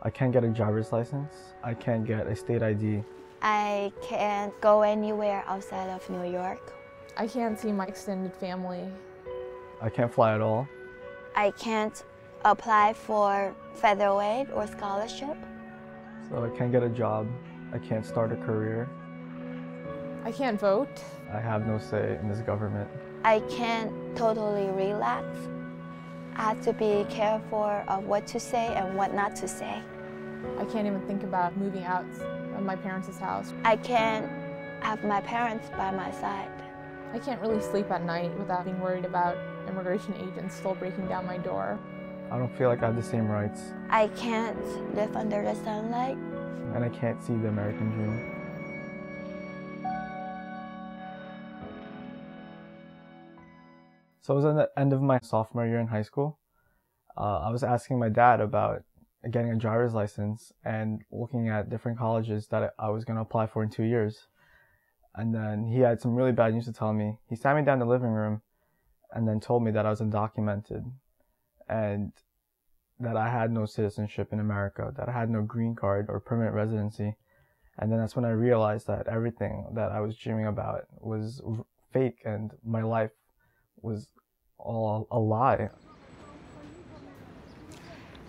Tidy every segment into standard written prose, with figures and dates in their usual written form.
I can't get a driver's license. I can't get a state ID. I can't go anywhere outside of New York. I can't see my extended family. I can't fly at all. I can't apply for federal aid or scholarship. So I can't get a job. I can't start a career. I can't vote. I have no say in this government. I can't totally relax. I have to be careful of what to say and what not to say. I can't even think about moving out of my parents' house. I can't have my parents by my side. I can't really sleep at night without being worried about immigration agents still breaking down my door. I don't feel like I have the same rights. I can't live under the sunlight. And I can't see the American dream. So it was at the end of my sophomore year in high school. I was asking my dad about getting a driver's license and looking at different colleges that I was going to apply for in 2 years. And then he had some really bad news to tell me. He sat me down in the living room and then told me that I was undocumented and that I had no citizenship in America, that I had no green card or permanent residency. And then that's when I realized that everything that I was dreaming about was fake and my life was all a lie.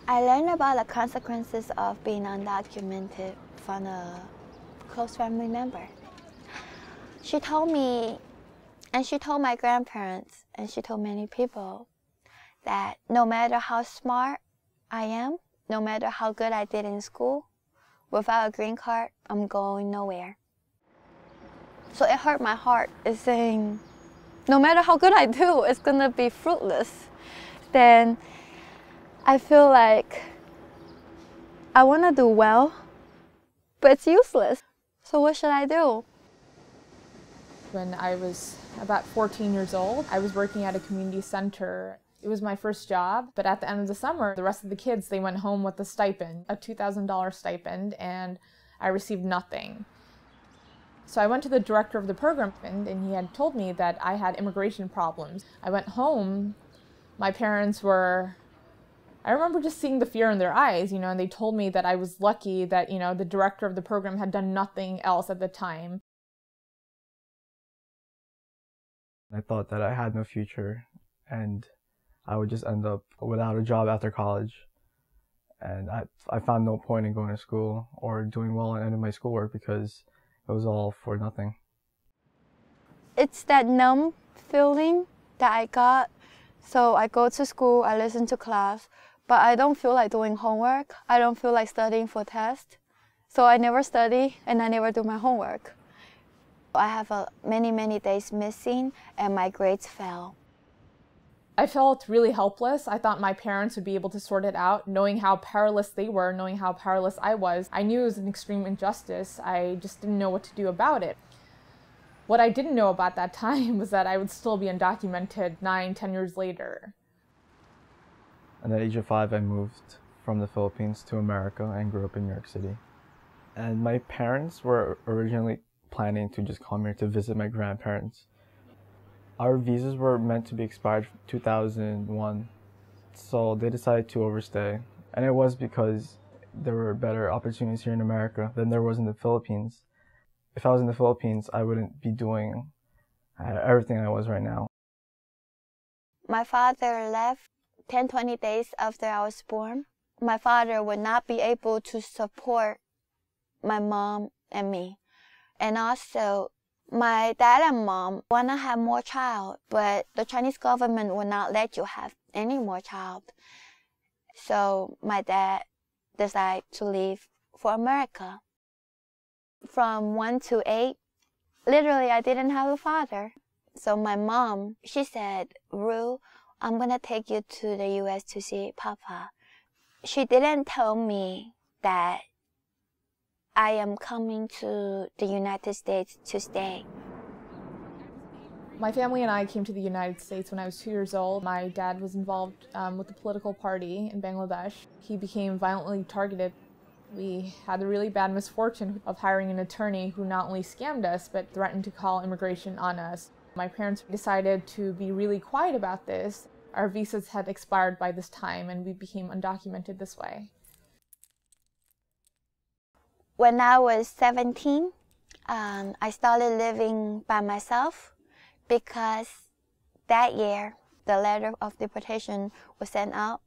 I learned about the consequences of being undocumented from a close family member. She told me, and she told my grandparents, and she told many people that no matter how smart I am, no matter how good I did in school, without a green card, I'm going nowhere. So it hurt my heart. It's saying, no matter how good I do, it's gonna be fruitless. Then I feel like I wanna do well, but it's useless. So what should I do? When I was about 14 years old, I was working at a community center. It was my first job, but at the end of the summer, the rest of the kids, they went home with a stipend, a $2,000 stipend, and I received nothing. So I went to the director of the program, and he had told me that I had immigration problems. I went home, my parents were, I remember just seeing the fear in their eyes, and they told me that I was lucky that, the director of the program had done nothing else at the time. I thought that I had no future and I would just end up without a job after college. And I found no point in going to school or doing well at the end of my schoolwork because it was all for nothing. It's that numb feeling that I got. So I go to school, I listen to class, but I don't feel like doing homework. I don't feel like studying for tests. So I never study and I never do my homework. I have many days missing and my grades fell. I felt really helpless. I thought my parents would be able to sort it out, knowing how powerless they were, knowing how powerless I was. I knew it was an extreme injustice. I just didn't know what to do about it. What I didn't know about that time was that I would still be undocumented 9-10 years later. And at the age of 5, I moved from the Philippines to America and grew up in New York City. And my parents were originally planning to just come here to visit my grandparents. Our visas were meant to be expired in 2001, so they decided to overstay. And it was because there were better opportunities here in America than there was in the Philippines. If I was in the Philippines, I wouldn't be doing everything I was right now. My father left 10-20 days after I was born. My father would not be able to support my mom and me. And also, my dad and mom want to have more child, but the Chinese government will not let you have any more child. So my dad decided to leave for America. From 1 to 8, literally I didn't have a father. So my mom, she said, Ru, I'm going to take you to the U.S. to see Papa. She didn't tell me that I am coming to the United States to stay. My family and I came to the United States when I was 2 years old. My dad was involved with the political party in Bangladesh. He became violently targeted. We had the really bad misfortune of hiring an attorney who not only scammed us, but threatened to call immigration on us. My parents decided to be really quiet about this. Our visas had expired by this time, and we became undocumented this way. When I was 17, I started living by myself because that year the letter of deportation was sent out.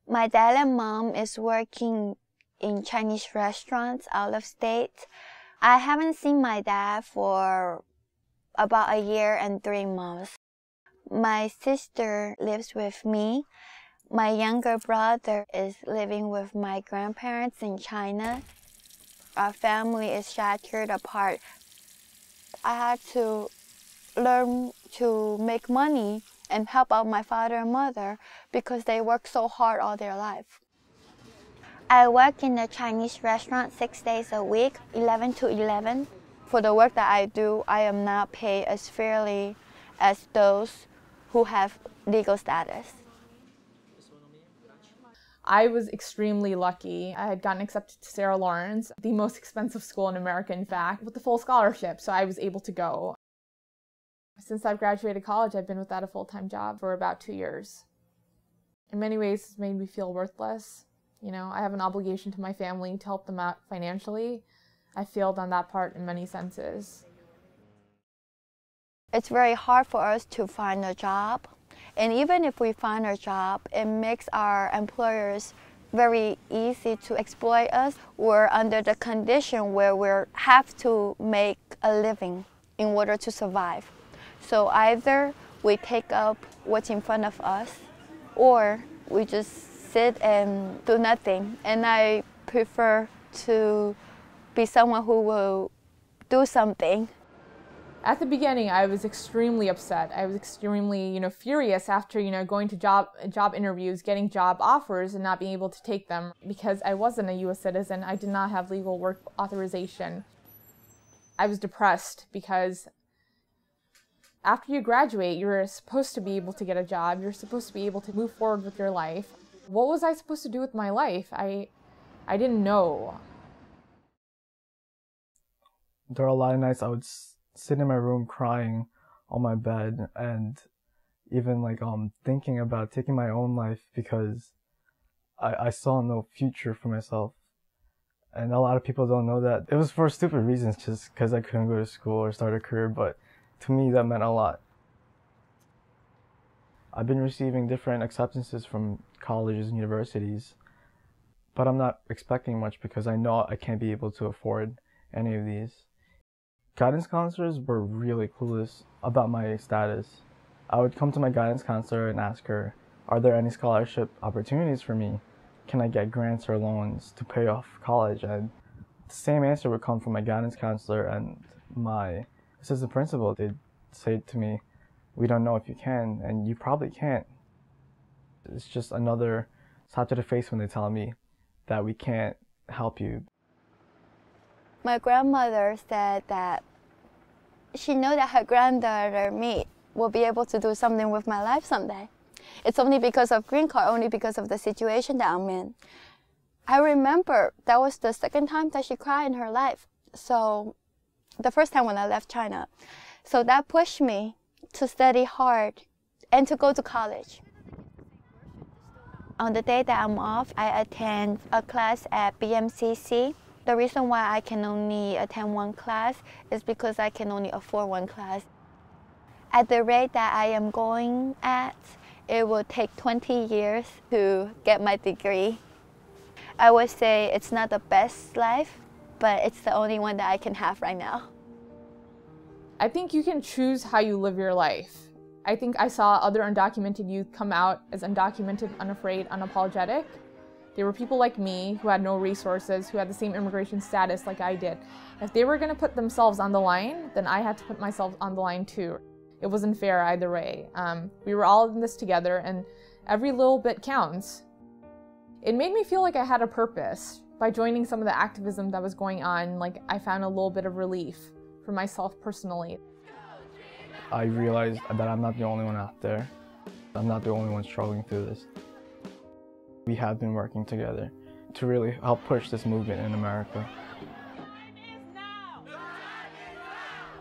My dad and mom is working in Chinese restaurants out of state. I haven't seen my dad for about a year and 3 months. My sister lives with me. My younger brother is living with my grandparents in China. Our family is shattered apart. I had to learn to make money and help out my father and mother because they work so hard all their life. I work in a Chinese restaurant 6 days a week, 11 to 11. For the work that I do, I am not paid as fairly as those who have legal status. I was extremely lucky. I had gotten accepted to Sarah Lawrence, the most expensive school in America, in fact, with a full scholarship, so I was able to go. Since I've graduated college, I've been without a full-time job for about 2 years. In many ways, it's made me feel worthless. You know, I have an obligation to my family to help them out financially. I failed on that part in many senses. It's very hard for us to find a job. And even if we find a job, it makes our employers very easy to exploit us. We're under the condition where we have to make a living in order to survive. So either we take up what's in front of us, or we just sit and do nothing. And I prefer to be someone who will do something. At the beginning, I was extremely upset. I was extremely, furious after, going to job interviews, getting job offers and not being able to take them because I wasn't a U.S. citizen. I did not have legal work authorization. I was depressed because after you graduate, you're supposed to be able to get a job. You're supposed to be able to move forward with your life. What was I supposed to do with my life? I didn't know. There are a lot of nights I would sit in my room crying on my bed and even thinking about taking my own life because I saw no future for myself. And a lot of people don't know that. It was for stupid reasons, just because I couldn't go to school or start a career, but to me that meant a lot. I've been receiving different acceptances from colleges and universities, but I'm not expecting much because I know I can't be able to afford any of these. Guidance counselors were really clueless about my status. I would come to my guidance counselor and ask her, are there any scholarship opportunities for me? Can I get grants or loans to pay off college? And the same answer would come from my guidance counselor and my assistant principal. They'd say to me, we don't know if you can, and you probably can't. It's just another slap to the face when they tell me that we can't help you. My grandmother said that she knew that her granddaughter, me, will be able to do something with my life someday. It's only because of green card, only because of the situation that I'm in. I remember that was the second time that she cried in her life. So the first time when I left China. So that pushed me to study hard and to go to college. On the day that I'm off, I attend a class at BMCC. The reason why I can only attend one class is because I can only afford one class. At the rate that I am going at, it will take 20 years to get my degree. I would say it's not the best life, but it's the only one that I can have right now. I think you can choose how you live your life. I think I saw other undocumented youth come out as undocumented, unafraid, unapologetic. They were people like me who had no resources, who had the same immigration status like I did. If they were going to put themselves on the line, then I had to put myself on the line too. It wasn't fair either way. We were all in this together and every little bit counts. It made me feel like I had a purpose. By joining some of the activism that was going on, I found a little bit of relief for myself personally. I realized that I'm not the only one out there. I'm not the only one struggling through this. We have been working together to really help push this movement in America.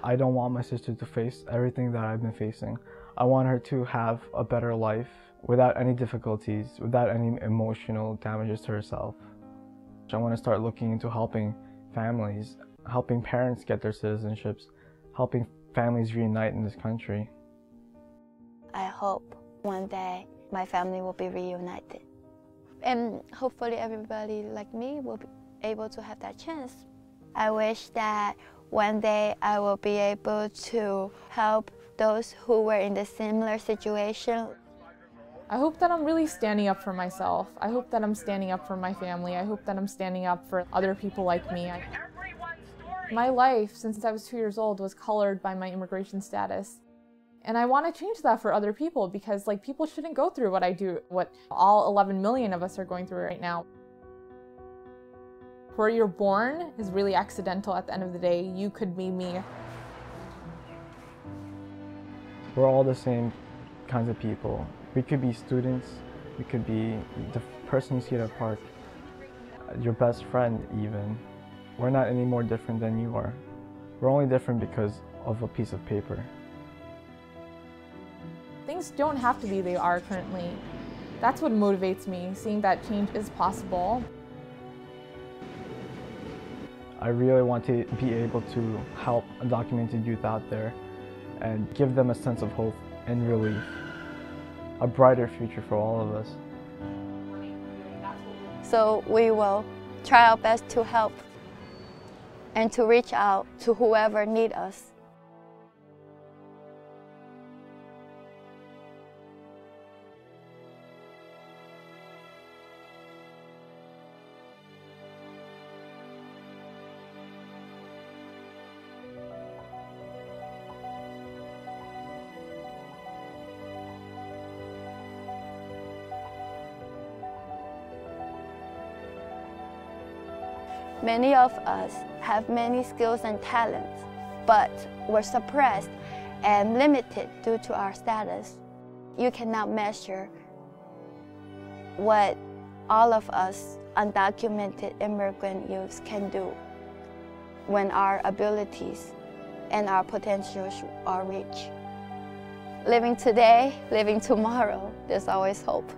I don't want my sister to face everything that I've been facing. I want her to have a better life without any difficulties, without any emotional damages to herself. I want to start looking into helping families, helping parents get their citizenships, helping families reunite in this country. I hope one day my family will be reunited. And hopefully everybody like me will be able to have that chance. I wish that one day I will be able to help those who were in the similar situation. I hope that I'm really standing up for myself. I hope that I'm standing up for my family. I hope that I'm standing up for other people like me. My life since I was 2 years old was colored by my immigration status. And I want to change that for other people because people shouldn't go through what I do, what all 11 million of us are going through right now. Where you're born is really accidental at the end of the day. You could be me. We're all the same kinds of people. We could be students, we could be the person you see at a park, your best friend even. We're not any more different than you are. We're only different because of a piece of paper. Things don't have to be they are currently. That's what motivates me, seeing that change is possible. I really want to be able to help undocumented youth out there and give them a sense of hope and relief. A brighter future for all of us. So we will try our best to help and to reach out to whoever needs us. Many of us have many skills and talents, but we're suppressed and limited due to our status. You cannot measure what all of us undocumented immigrant youths can do when our abilities and our potentials are reached. Living today, living tomorrow, there's always hope.